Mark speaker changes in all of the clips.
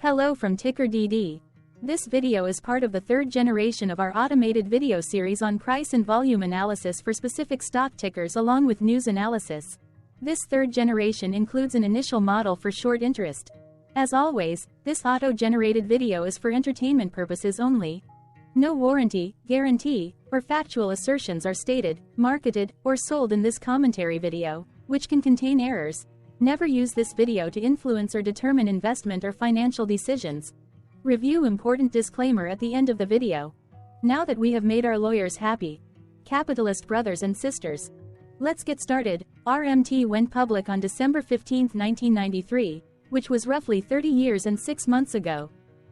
Speaker 1: Hello from TickerDD. This video is part of the third generation of our automated video series on price and volume analysis for specific stock tickers along with news analysis. This third generation includes an initial model for short interest. As always, this auto-generated video is for entertainment purposes only. No warranty, guarantee, or factual assertions are stated, marketed, or sold in this commentary video, which can contain errors. Never use this video to influence or determine investment or financial decisions. Review important disclaimer at the end of the video. Now that we have made our lawyers happy, capitalist brothers and sisters, let's get started. RMT went public on December 15, 1993, which was roughly 30 years and 6 months ago.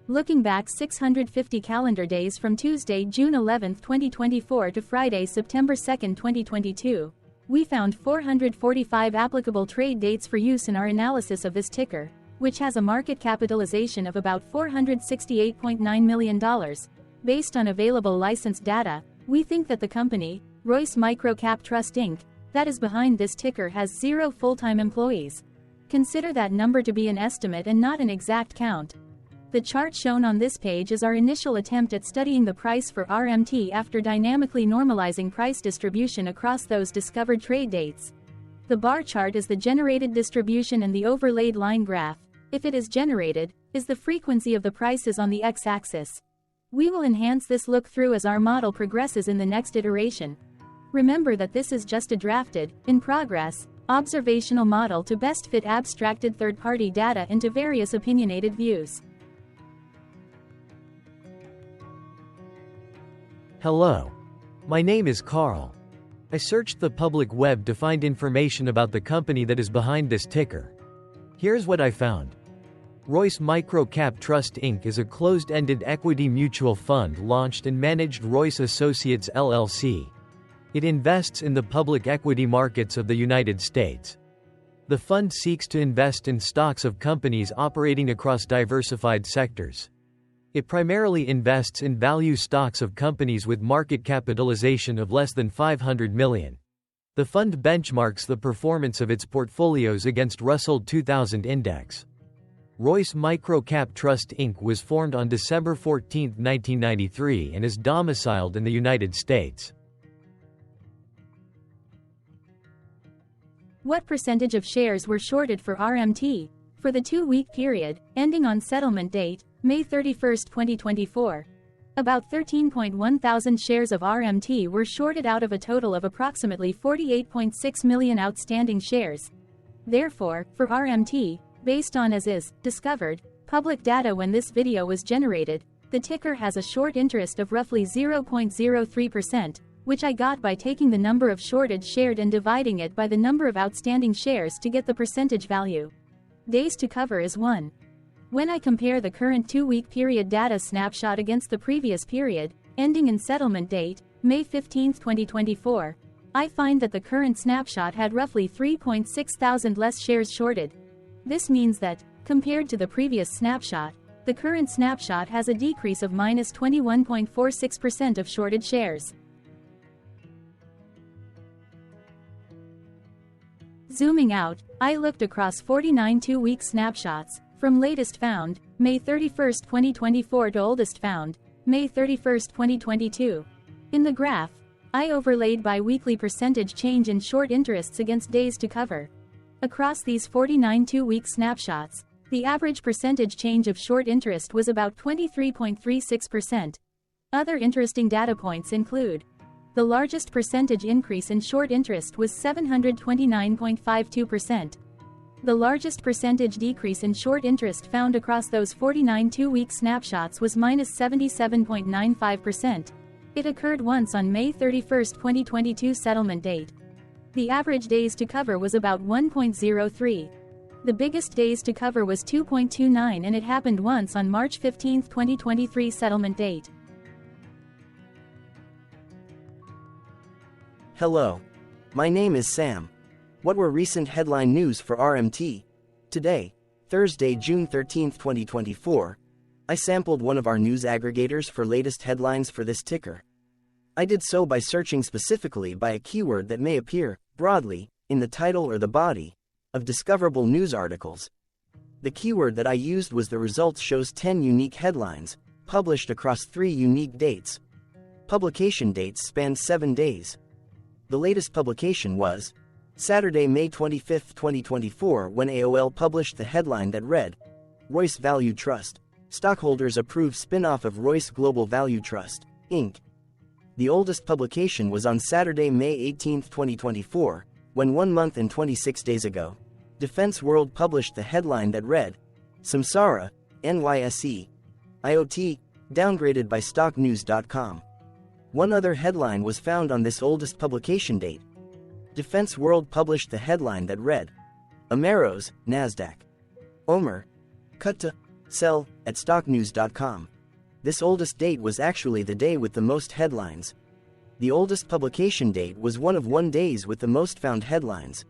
Speaker 1: Looking back 650 calendar days from Tuesday, June 11, 2024 to Friday, September 2, 2022, we found 445 applicable trade dates for use in our analysis of this ticker, which has a market capitalization of about $468.9 million. Based on available licensed data, we think that the company, Royce Microcap Trust Inc., that is behind this ticker has 0 full-time employees. Consider that number to be an estimate and not an exact count. The chart shown on this page is our initial attempt at studying the price for RMT after dynamically normalizing price distribution across those discovered trade dates. The bar chart is the generated distribution and the overlaid line graph, if it is generated, is the frequency of the prices on the x-axis. We will enhance this look-through as our model progresses in the next iteration. Remember that this is just a drafted, in progress, observational model to best fit abstracted third-party data into various opinionated views.
Speaker 2: Hello. My name is Carl. I searched the public web to find information about the company that is behind this ticker. Here's what I found. Royce Microcap Trust Inc. is a closed-ended equity mutual fund launched and managed Royce Associates LLC. It invests in the public equity markets of the United States. The fund seeks to invest in stocks of companies operating across diversified sectors. It primarily invests in value stocks of companies with market capitalization of less than $500 million. The fund benchmarks the performance of its portfolios against Russell 2000 Index. Royce Microcap Trust Inc. was formed on December 14, 1993 and is domiciled in the United States.
Speaker 1: What percentage of shares were shorted for RMT? For the 2-week period, ending on settlement date, May 31, 2024, about 13.1 thousand shares of RMT were shorted out of a total of approximately 48.6 million outstanding shares. Therefore, for RMT, based on as is discovered public data when this video was generated, the ticker has a short interest of roughly 0.03%, which I got by taking the number of shorted shared and dividing it by the number of outstanding shares to get the percentage value. Days to cover is 1. When I compare the current 2-week period data snapshot against the previous period, ending in settlement date, May 15, 2024, I find that the current snapshot had roughly 3.6 thousand less shares shorted. This means that, compared to the previous snapshot, the current snapshot has a decrease of minus 21.46% of shorted shares. Zooming out, I looked across 49 2-week snapshots, from latest found, May 31, 2024 to oldest found, May 31, 2022. In the graph, I overlaid bi-weekly percentage change in short interests against days to cover. Across these 49 2-week snapshots, the average percentage change of short interest was about 23.36%. Other interesting data points include: the largest percentage increase in short interest was 729.52%. The largest percentage decrease in short interest found across those 49 2-week snapshots was minus 77.95%. It occurred once on May 31, 2022 settlement date. The average days to cover was about 1.03. The biggest days to cover was 2.29 and it happened once on March 15, 2023 settlement date.
Speaker 3: Hello. My name is Sam. What were recent headline news for RMT? Today, Thursday, June 13, 2024, I sampled one of our news aggregators for latest headlines for this ticker. I did so by searching specifically by a keyword that may appear, broadly, in the title or the body of discoverable news articles. The keyword that I used was the results shows 10 unique headlines, published across 3 unique dates. Publication dates spanned 7 days. The latest publication was Saturday, May 25, 2024, when AOL published the headline that read, Royce Value Trust. Stockholders approve spin-off of Royce Global Value Trust, Inc. The oldest publication was on Saturday, May 18, 2024, when 1 month and 26 days ago, Defense World published the headline that read, Samsara, NYSE, IoT, downgraded by StockNews.com. One other headline was found on this oldest publication date. Defense World published the headline that read, Ameros, NASDAQ. Omer, cut to, sell, at StockNews.com. This oldest date was actually the day with the most headlines. The oldest publication date was one of 1 days with the most found headlines.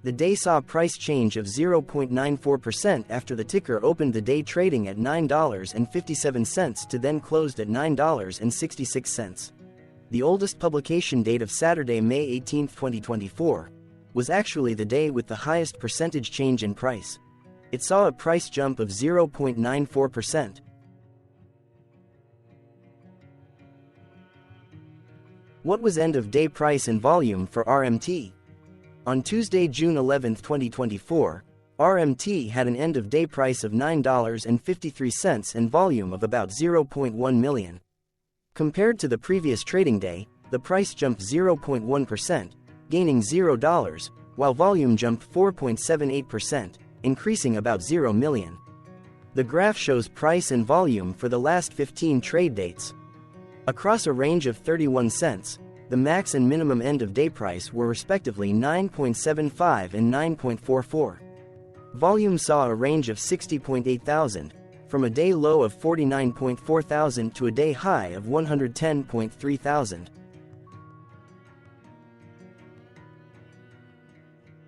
Speaker 3: The day saw a price change of 0.94% after the ticker opened the day trading at $9.57 to then closed at $9.66. The oldest publication date of Saturday, May 18, 2024, was actually the day with the highest percentage change in price. It saw a price jump of 0.94%. What was end-of-day price and volume for RMT? On Tuesday, June 11, 2024, RMT had an end-of-day price of $9.53 and volume of about 0.1 million. Compared to the previous trading day, the price jumped 0.1%, gaining $0, while volume jumped 4.78%, increasing about 0 million. The graph shows price and volume for the last 15 trade dates. Across a range of 31 cents, the max and minimum end-of-day price were respectively 9.75 and 9.44. Volume saw a range of 60.8 thousand, from a day low of 49.4 thousand to a day high of 110.3 thousand.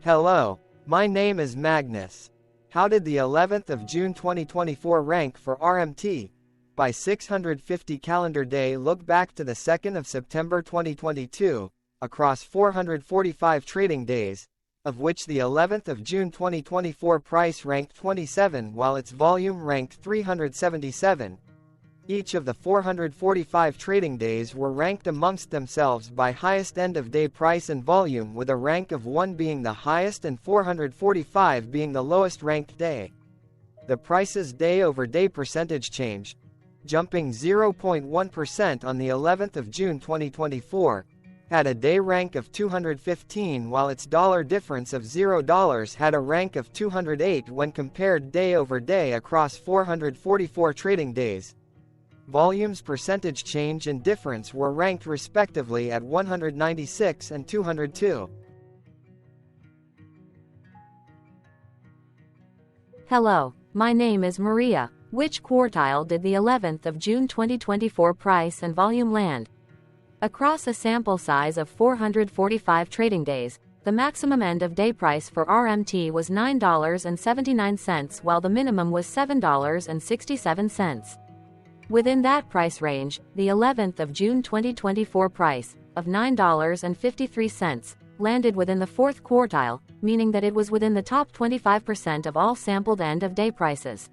Speaker 4: Hello, my name is Magnus. How did the 11th of June 2024 rank for RMT? By 650 calendar day look back to the 2nd of September 2022, across 445 trading days, of which the 11th of June 2024 price ranked 27 while its volume ranked 377. Each of the 445 trading days were ranked amongst themselves by highest end-of-day price and volume, with a rank of 1 being the highest and 445 being the lowest ranked day. The price's day-over-day percentage change, jumping 0.1% on the 11th of June 2024, had a day rank of 215 while its dollar difference of $0 had a rank of 208 when compared day over day across 444 trading days. Volume's percentage change and difference were ranked respectively at 196 and 202.
Speaker 1: Hello, my name is Maria. Which quartile did the 11th of June 2024 price and volume land? Across a sample size of 445 trading days, the maximum end-of-day price for RMT was $9.79 while the minimum was $7.67. Within that price range, the 11th of June 2024 price, of $9.53, landed within the 4th quartile, meaning that it was within the top 25% of all sampled end-of-day prices.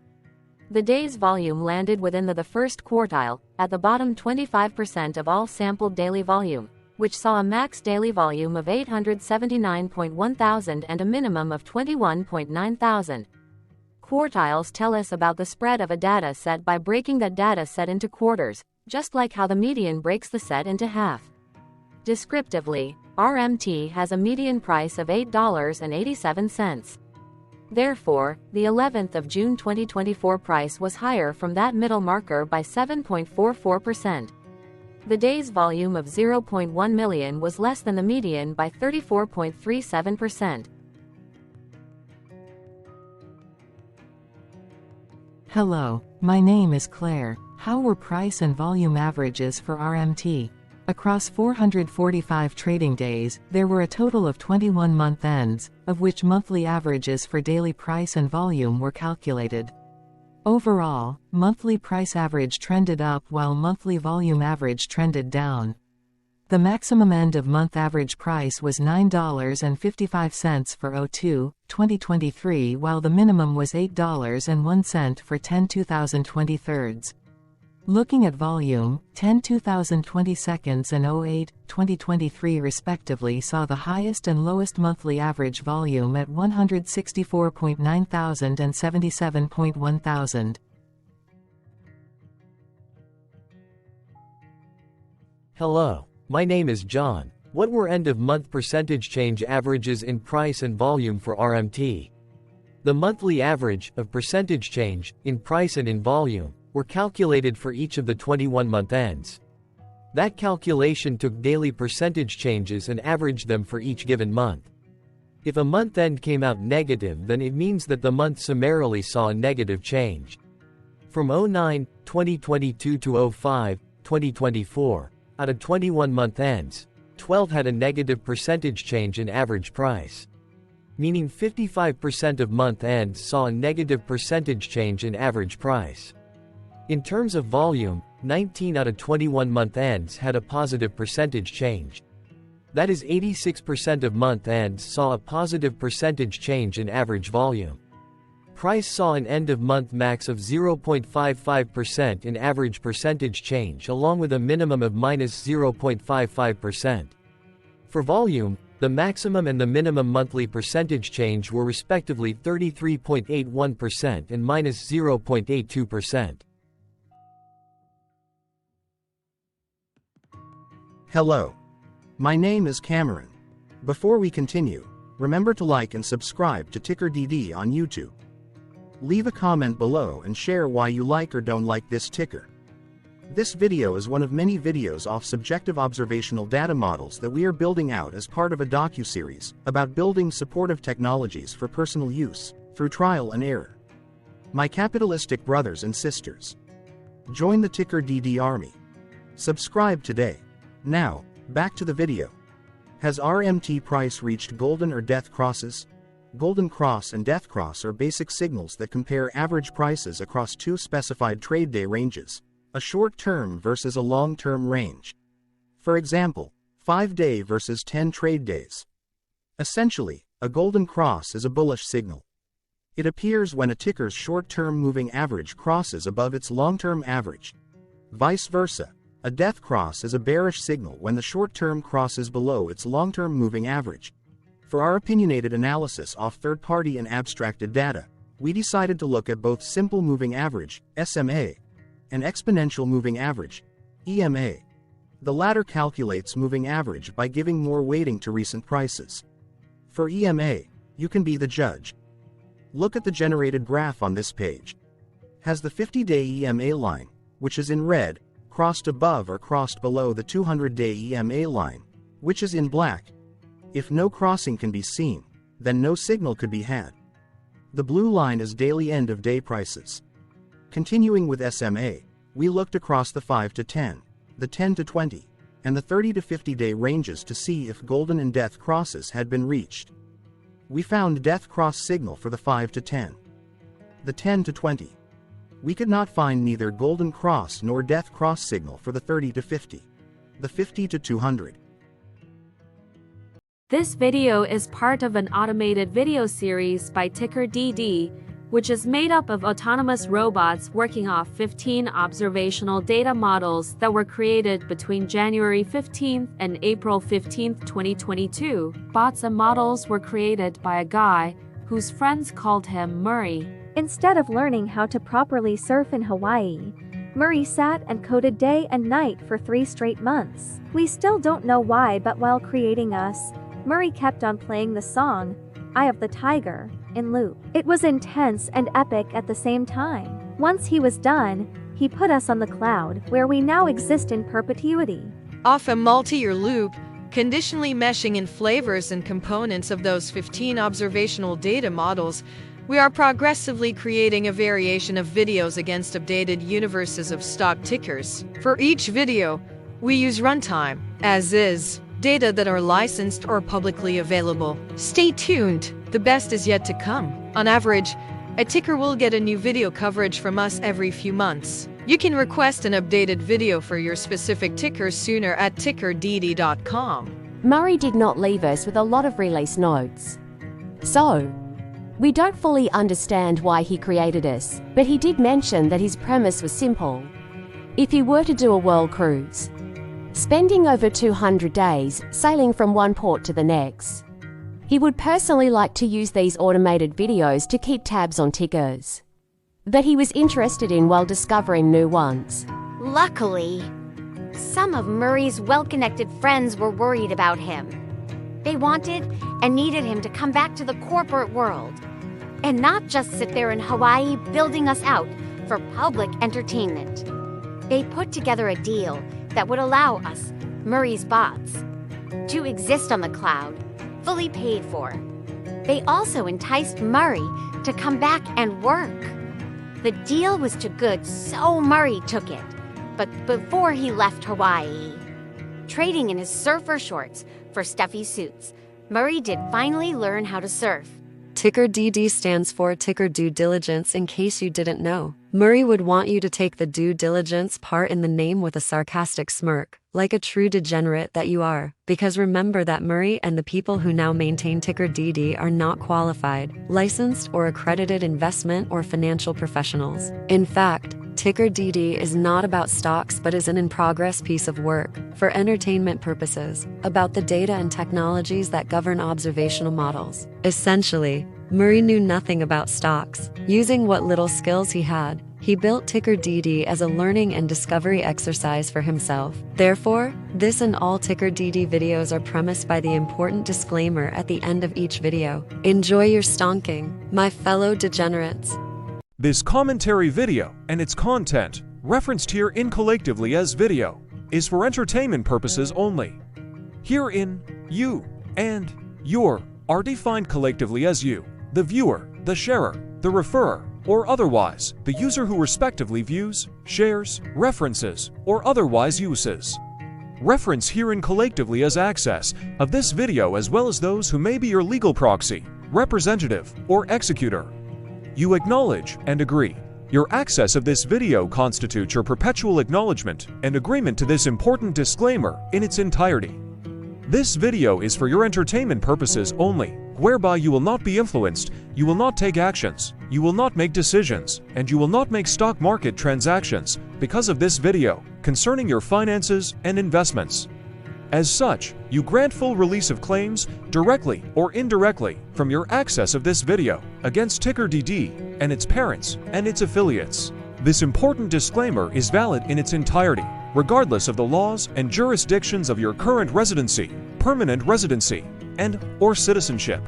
Speaker 1: The day's volume landed within the 1st quartile, at the bottom 25% of all sampled daily volume, which saw a max daily volume of 879.1 thousand and a minimum of 21.9 thousand. Quartiles tell us about the spread of a data set by breaking that data set into quarters, just like how the median breaks the set into half. Descriptively, RMT has a median price of $8.87. Therefore, the 11th of June 2024 price was higher from that middle marker by 7.44%. The day's volume of 0.1 million was less than the median by 34.37%.
Speaker 5: Hello, my name is Claire. How were price and volume averages for RMT? Across 445 trading days, there were a total of 21 month ends, of which monthly averages for daily price and volume were calculated. Overall, monthly price average trended up while monthly volume average trended down. The maximum end-of-month average price was $9.55 for 02/2023, while the minimum was $8.01 for 10/2023. Looking at volume, 10/2022 and 08/2023 respectively saw the highest and lowest monthly average volume at 164.9 thousand and 77.1 thousand.
Speaker 2: Hello, my name is John. What were end-of-month percentage change averages in price and volume for RMT? The monthly average of percentage change in price and in volume were calculated for each of the 21 month ends. That calculation took daily percentage changes and averaged them for each given month. If a month end came out negative, then it means that the month summarily saw a negative change. From 09/2022 to 05/2024, out of 21 month ends, 12 had a negative percentage change in average price. Meaning 55% of month ends saw a negative percentage change in average price. In terms of volume, 19 out of 21 month ends had a positive percentage change. That is 86% of month ends saw a positive percentage change in average volume. Price saw an end-of-month max of 0.55% in average percentage change, along with a minimum of -0.55%. For volume, the maximum and the minimum monthly percentage change were respectively 33.81% and -0.82%.
Speaker 6: Hello. My name is Cameron. Before we continue, remember to like and subscribe to TickerDD on YouTube. Leave a comment below and share why you like or don't like this ticker. This video is one of many videos off subjective observational data models that we are building out as part of a docu-series about building supportive technologies for personal use, through trial and error. My capitalistic brothers and sisters, join the TickerDD army. Subscribe today. Now, back to the video. Has RMT price reached golden or death crosses? Golden cross and death cross are basic signals that compare average prices across two specified trade day ranges, a short-term versus a long-term range. For example, 5-day versus 10 trade days. Essentially, a golden cross is a bullish signal. It appears when a ticker's short-term moving average crosses above its long-term average. Vice versa, a death cross is a bearish signal when the short-term crosses below its long-term moving average. For our opinionated analysis off third-party and abstracted data, we decided to look at both simple moving average, SMA, and exponential moving average, EMA. The latter calculates moving average by giving more weighting to recent prices. For EMA, you can be the judge. Look at the generated graph on this page. Has the 50-day EMA line, which is in red, crossed above or crossed below the 200-day EMA line, which is in black? If no crossing can be seen, then no signal could be had. The blue line is daily end-of-day prices. Continuing with SMA, we looked across the 5 to 10, the 10 to 20, and the 30 to 50-day ranges to see if golden and death crosses had been reached. We found death cross signal for the 5 to 10. The 10 to 20. We could not find neither golden cross nor death cross signal for the 30 to 50. The 50 to 200.
Speaker 7: This video is part of an automated video series by TickerDD, which is made up of autonomous robots working off 15 observational data models that were created between January 15th and April 15th, 2022. Bots and models were created by a guy whose friends called him Murray.
Speaker 8: Instead of learning how to properly surf in Hawaii, Murray sat and coded day and night for 3 straight months. We still don't know why, but while creating us, Murray kept on playing the song, Eye of the Tiger, in loop. It was intense and epic at the same time. Once he was done, he put us on the cloud, where we now exist in perpetuity.
Speaker 9: Off a multi-year loop, conditionally meshing in flavors and components of those 15 observational data models, we are progressively creating a variation of videos against updated universes of stock tickers. For each video, we use runtime, as is, data that are licensed or publicly available. Stay tuned, the best is yet to come. On average, a ticker will get a new video coverage from us every few months. You can request an updated video for your specific ticker sooner at TickerDD.com.
Speaker 10: Murray did not leave us with a lot of release notes. So, we don't fully understand why he created us, but he did mention that his premise was simple. If he were to do a world cruise, spending over 200 days sailing from one port to the next, he would personally like to use these automated videos to keep tabs on tickers that he was interested in while discovering new ones.
Speaker 11: Luckily, some of Murray's well-connected friends were worried about him. They wanted and needed him to come back to the corporate world and not just sit there in Hawaii building us out for public entertainment. They put together a deal that would allow us, Murray's bots, to exist on the cloud, fully paid for. They also enticed Murray to come back and work. The deal was too good, so Murray took it. But before he left Hawaii, trading in his surfer shorts for stuffy suits, Murray did finally learn how to surf.
Speaker 12: TickerDD stands for Ticker Due Diligence, in case you didn't know. Murray would want you to take the due diligence part in the name with a sarcastic smirk, like a true degenerate that you are. Because remember that Murray and the people who now maintain TickerDD are not qualified, licensed, or accredited investment or financial professionals. In fact, TickerDD is not about stocks but is an in-progress piece of work, for entertainment purposes, about the data and technologies that govern observational models. Essentially, Murray knew nothing about stocks. Using what little skills he had, he built TickerDD as a learning and discovery exercise for himself. Therefore, this and all TickerDD videos are premised by the important disclaimer at the end of each video. Enjoy your stonking, my fellow degenerates.
Speaker 13: This commentary video and its content, referenced here collectively as video, is for entertainment purposes only. Herein, you and your are defined collectively as you, the viewer, the sharer, the referrer, or otherwise, the user who respectively views, shares, references, or otherwise uses. Reference herein collectively as access of this video as well as those who may be your legal proxy, representative, or executor. You acknowledge and agree. Your access of this video constitutes your perpetual acknowledgement and agreement to this important disclaimer in its entirety. This video is for your entertainment purposes only, whereby you will not be influenced, you will not take actions, you will not make decisions, and you will not make stock market transactions because of this video concerning your finances and investments. As such, you grant full release of claims, directly or indirectly, from your access of this video against TickerDD and its parents and its affiliates. This important disclaimer is valid in its entirety, regardless of the laws and jurisdictions of your current residency, permanent residency, and/or citizenship.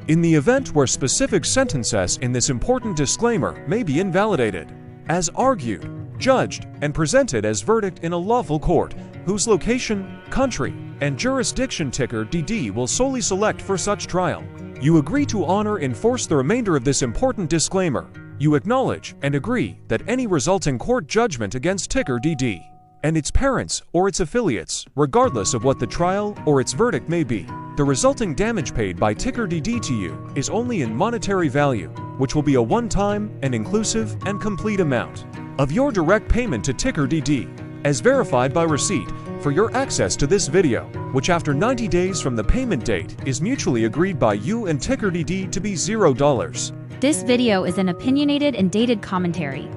Speaker 13: In the event where specific sentences in this important disclaimer may be invalidated, as argued, judged, and presented as verdict in a lawful court, whose location, country, and jurisdiction TickerDD will solely select for such trial, you agree to honor and enforce the remainder of this important disclaimer. You acknowledge and agree that any resulting court judgment against TickerDD and its parents or its affiliates, regardless of what the trial or its verdict may be, the resulting damage paid by TickerDD to you is only in monetary value, which will be a one-time and inclusive and complete amount of your direct payment to TickerDD, as verified by receipt, for your access to this video, which after 90 days from the payment date is mutually agreed by you and TickerDD to be $0.
Speaker 1: This video is an opinionated and dated commentary.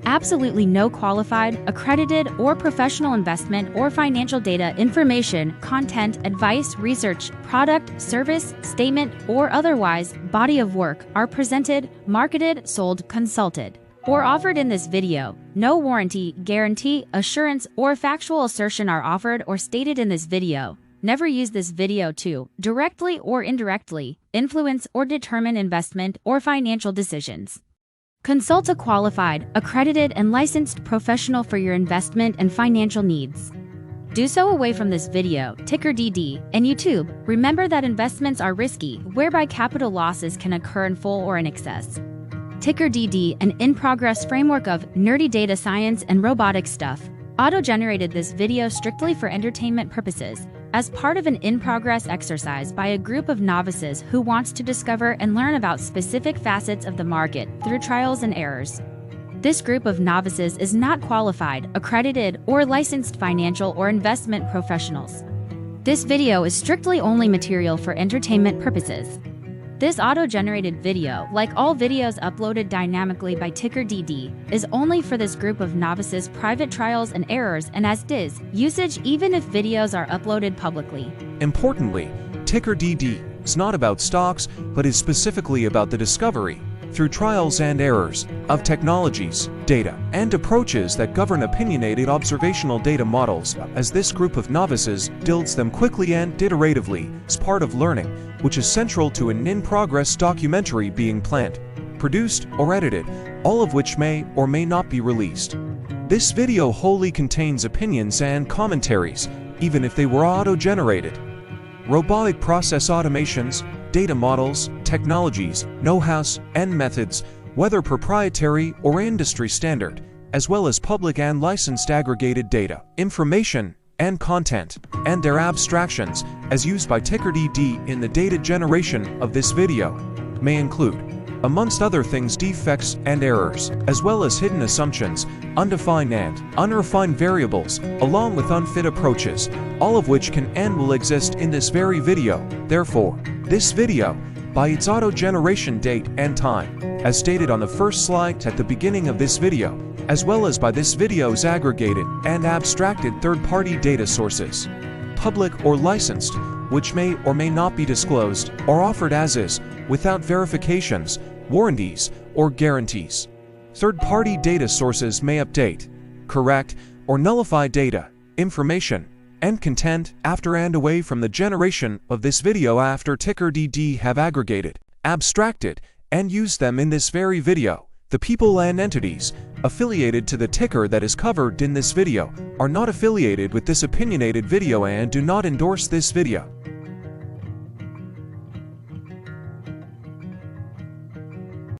Speaker 1: Absolutely no qualified, accredited, or professional investment or financial data, information, content, advice, research, product, service, statement, or otherwise body of work are presented, marketed, sold, consulted, or offered in this video. No warranty, guarantee, assurance, or factual assertion are offered or stated in this video. Never use this video to, directly or indirectly, influence or determine investment or financial decisions. Consult a qualified, accredited, and licensed professional for your investment and financial needs. Do so away from this video, TickerDD, and YouTube. Remember that investments are risky, whereby capital losses can occur in full or in excess. TickerDD, an in-progress framework of nerdy data science and robotic stuff, auto-generated this video strictly for entertainment purposes, as part of an in-progress exercise by a group of novices who wants to discover and learn about specific facets of the market through trials and errors.
Speaker 14: This group of novices is not qualified, accredited, or licensed financial or investment professionals. This video is strictly only material for entertainment purposes. This auto-generated video, like all videos uploaded dynamically by TickerDD, is only for this group of novices' private trials and errors and as is usage even if videos are uploaded publicly.
Speaker 13: Importantly, TickerDD is not about stocks, but is specifically about the discovery, through trials and errors, of technologies, data, and approaches that govern opinionated observational data models, as this group of novices builds them quickly and iteratively as part of learning, which is central to an in-progress documentary being planned, produced, or edited, all of which may or may not be released. This video wholly contains opinions and commentaries, even if they were auto-generated. Robotic process automations, data models, technologies, know-hows, and methods, whether proprietary or industry standard, as well as public and licensed aggregated data, information, and content, and their abstractions, as used by TickerDD in the data generation of this video, may include, amongst other things, defects and errors, as well as hidden assumptions, undefined and unrefined variables, along with unfit approaches, all of which can and will exist in this very video. Therefore, this video, by its auto-generation date and time, as stated on the first slide at the beginning of this video, as well as by this video's aggregated and abstracted third-party data sources, public or licensed, which may or may not be disclosed or offered as is, without verifications, warranties, or guarantees. Third-party data sources may update, correct, or nullify data, information, and content after and away from the generation of this video after TickerDD have aggregated, abstracted, and used them in this very video. The people and entities affiliated to the ticker that is covered in this video are not affiliated with this opinionated video and do not endorse this video.